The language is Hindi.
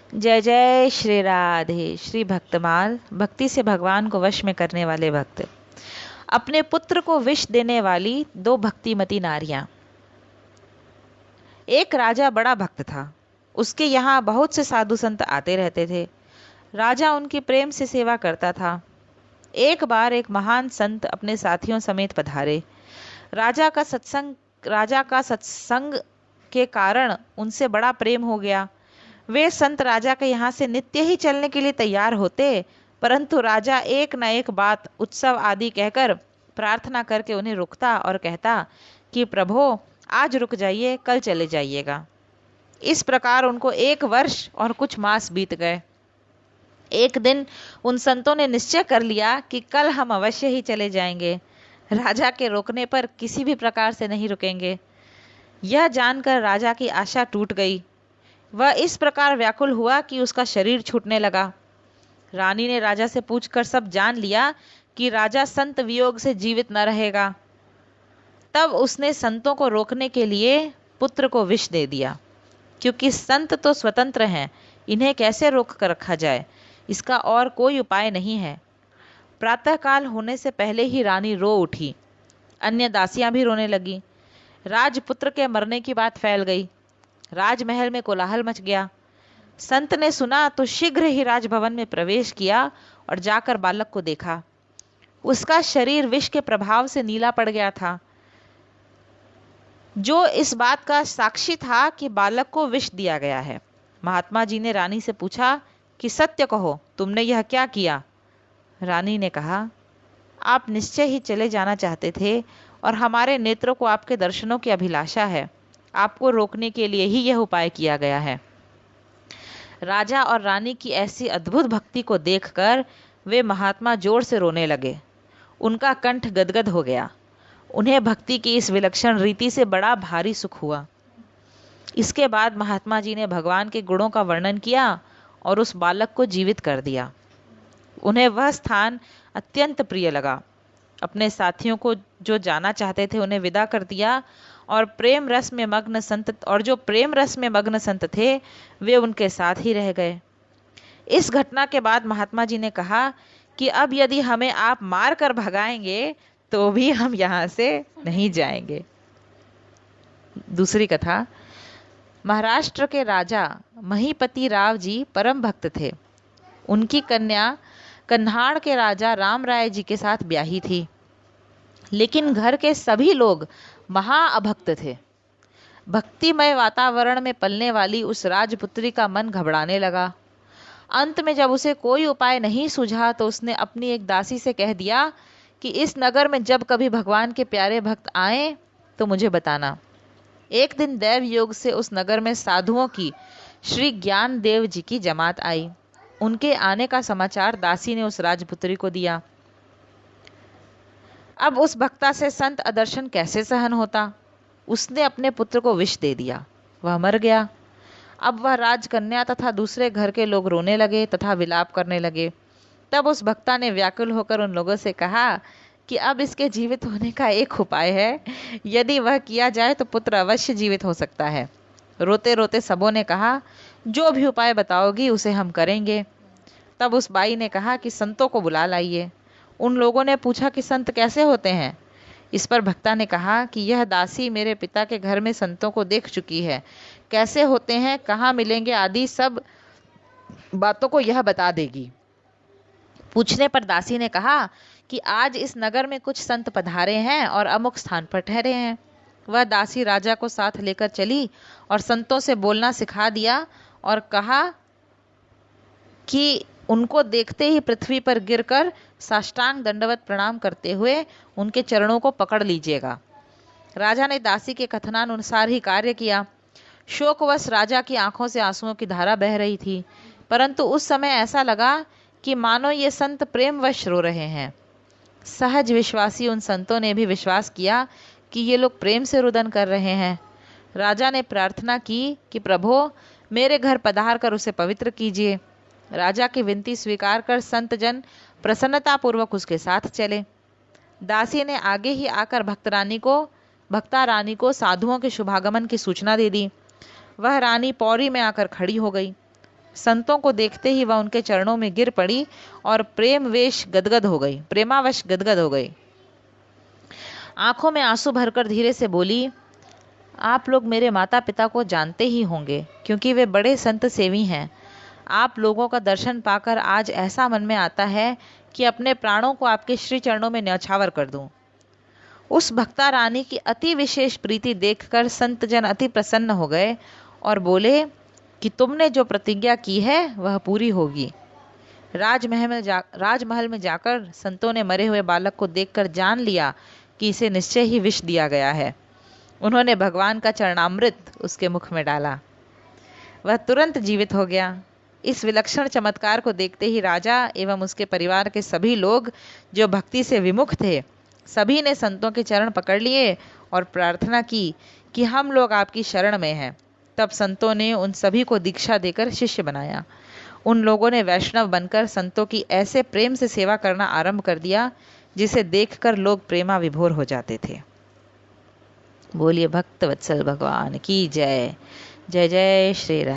जय जय श्री राधे। श्री भक्तमाल। भक्ति से भगवान को वश में करने वाले भक्त। अपने पुत्र को विष देने वाली दो भक्तिमती नारियां। एक राजा बड़ा भक्त था। उसके यहाँ बहुत से साधु संत आते रहते थे। राजा उनकी प्रेम से सेवा करता था। एक बार एक महान संत अपने साथियों समेत पधारे। राजा का सत्संग के कारण उनसे बड़ा प्रेम हो गया। वे संत राजा के यहाँ से नित्य ही चलने के लिए तैयार होते, परंतु राजा एक न एक बात, उत्सव आदि कहकर प्रार्थना करके उन्हें रोकता और कहता कि प्रभो, आज रुक जाइए, कल चले जाइएगा। इस प्रकार उनको 1 वर्ष और कुछ मास बीत गए। एक दिन उन संतों ने निश्चय कर लिया कि कल हम अवश्य ही चले जाएंगे। राजा के रोकने पर किसी भी प्रकार से नहीं रुकेंगे। यह जानकर राजा की आशा टूट गई। वह इस प्रकार व्याकुल हुआ कि उसका शरीर छूटने लगा। रानी ने राजा से पूछकर सब जान लिया कि राजा संत वियोग से जीवित न रहेगा। तब उसने संतों को रोकने के लिए पुत्र को विष दे दिया, क्योंकि संत तो स्वतंत्र हैं, इन्हें कैसे रोक कर रखा जाए, इसका और कोई उपाय नहीं है। प्रातःकाल होने से पहले ही रानी रो उठी। अन्य दासियां भी रोने लगी। राजपुत्र के मरने की बात फैल गई। राजमहल में कोलाहल मच गया। संत ने सुना तो शीघ्र ही राजभवन में प्रवेश किया और जाकर बालक को देखा। उसका शरीर विष के प्रभाव से नीला पड़ गया था, जो इस बात का साक्षी था कि बालक को विष दिया गया है। महात्मा जी ने रानी से पूछा कि सत्य कहो, तुमने यह क्या किया? रानी ने कहा, आप निश्चय ही चले जाना चाहते थे और हमारे नेत्रों को आपके दर्शनों की अभिलाषा है। आपको रोकने के लिए ही यह उपाय किया गया है। राजा और रानी की ऐसी अद्भुत भक्ति को देखकर वे महात्मा जोर से रोने लगे। उनका कंठ गदगद हो गया। उन्हें भक्ति की इस विलक्षण रीति से बड़ा भारी सुख हुआ। इसके बाद महात्मा जी ने भगवान के गुणों का वर्णन किया और उस बालक को जीवित कर दिया। उन्हें वह स्थान अत्यंत प्रिय लगा। अपने साथियों को जो जाना चाहते थे उन्हें विदा कर दिया और जो प्रेम रस में मग्न संत थे वे उनके साथ ही रह गए। इस घटना के बाद महात्मा जी ने कहा कि अब यदि हमें आप मार कर भगाएंगे तो भी हम यहाँ से नहीं जाएंगे। दूसरी कथा। महाराष्ट्र के राजा महीपति राव जी परम भक्त थे। उनकी कन्या कन्हाड़ के राजा राम राय जी के साथ ब्याही थी, लेकिन घर के सभी लोग महाअभक्त थे। भक्तिमय वातावरण में पलने वाली उस राजपुत्री का मन घबराने लगा। अंत में जब उसे कोई उपाय नहीं सूझा तो उसने अपनी एक दासी से कह दिया कि इस नगर में जब कभी भगवान के प्यारे भक्त आए तो मुझे बताना। एक दिन दैव योग से उस नगर में साधुओं की श्री ज्ञान देव जी की जमात आई। उनके आने का समाचार दासी ने उस राजपुत्री को दिया। अब उस भक्ता से संत अदर्शन कैसे सहन होता। उसने अपने पुत्र को विष दे दिया। वह मर गया। अब वह राजकन्या तथा दूसरे घर के लोग रोने लगे तथा विलाप करने लगे। तब उस भक्ता ने व्याकुल होकर उन लोगों से कहा कि अब इसके जीवित होने का एक उपाय है। यदि वह किया जाए तो पुत्र अवश्य जीवित हो सकता है। रोते रोते सबों ने कहा, जो भी उपाय बताओगी उसे हम करेंगे। तब उस बाई ने कहा कि संतों को बुला लाइए। उन लोगों ने पूछा कि संत कैसे होते हैं। इस पर भक्ता ने कहा कि यह दासी मेरे पिता के घर में संतों को देख चुकी है, कैसे होते हैं, कहाँ मिलेंगे आदि सब बातों को यह बता देगी। पूछने पर दासी ने कहा कि आज इस नगर में कुछ संत पधारे हैं और अमुक स्थान पर ठहरे हैं। वह दासी राजा को साथ लेकर चली और संतों से बोलना सिखा दिया और कहा कि उनको देखते ही पृथ्वी पर गिरकर साष्टांग दंडवत प्रणाम करते हुए उनके चरणों को पकड़ लीजिएगा। राजा ने दासी के कथनानुसार ही कार्य किया। शोकवश राजा की आंखों से आंसुओं की धारा बह रही थी, परंतु उस समय ऐसा लगा कि मानो ये संत प्रेमवश रो रहे हैं। सहज विश्वासी उन संतों ने भी विश्वास किया कि ये लोग प्रेम से रुदन कर रहे हैं। राजा ने प्रार्थना की कि प्रभो, मेरे घर पधार कर उसे पवित्र कीजिए। राजा की विनती स्वीकार कर संत जन प्रसन्नतापूर्वक उसके साथ चले। दासी ने आगे ही आकर भक्ता रानी को साधुओं के शुभागमन की सूचना दे दी। वह रानी पौड़ी में आकर खड़ी हो गई। संतों को देखते ही वह उनके चरणों में गिर पड़ी और प्रेमावश गदगद हो गई। आंखों में आंसू भरकर धीरे से बोली, आप लोग मेरे माता पिता को जानते ही होंगे, क्योंकि वे बड़े संत सेवी हैं। आप लोगों का दर्शन पाकर आज ऐसा मन में आता है कि अपने प्राणों को आपके श्री चरणों में न्यौछावर कर दूं। उस भक्ता रानी की अति विशेष प्रीति देखकर संत जन अति प्रसन्न हो गए और बोले कि तुमने जो प्रतिज्ञा की है वह पूरी होगी। राजमहल में जाकर संतों ने मरे हुए बालक को देखकर जान लिया कि इसे निश्चय ही विष दिया गया है। उन्होंने भगवान का चरणामृत उसके मुख में डाला। वह तुरंत जीवित हो गया। इस विलक्षण चमत्कार को देखते ही राजा एवं उसके परिवार के सभी लोग जो भक्ति से विमुख थे, सभी ने संतों के चरण पकड़ लिए और प्रार्थना की कि हम लोग आपकी शरण में हैं। तब संतों ने उन सभी को दीक्षा देकर शिष्य बनाया। उन लोगों ने वैष्णव बनकर संतों की ऐसे प्रेम से सेवा करना आरंभ कर दिया जिसे देखकर लोग प्रेमा विभोर हो जाते थे। बोलिए भक्त वत्सल भगवान की जय। जय जय श्री राम।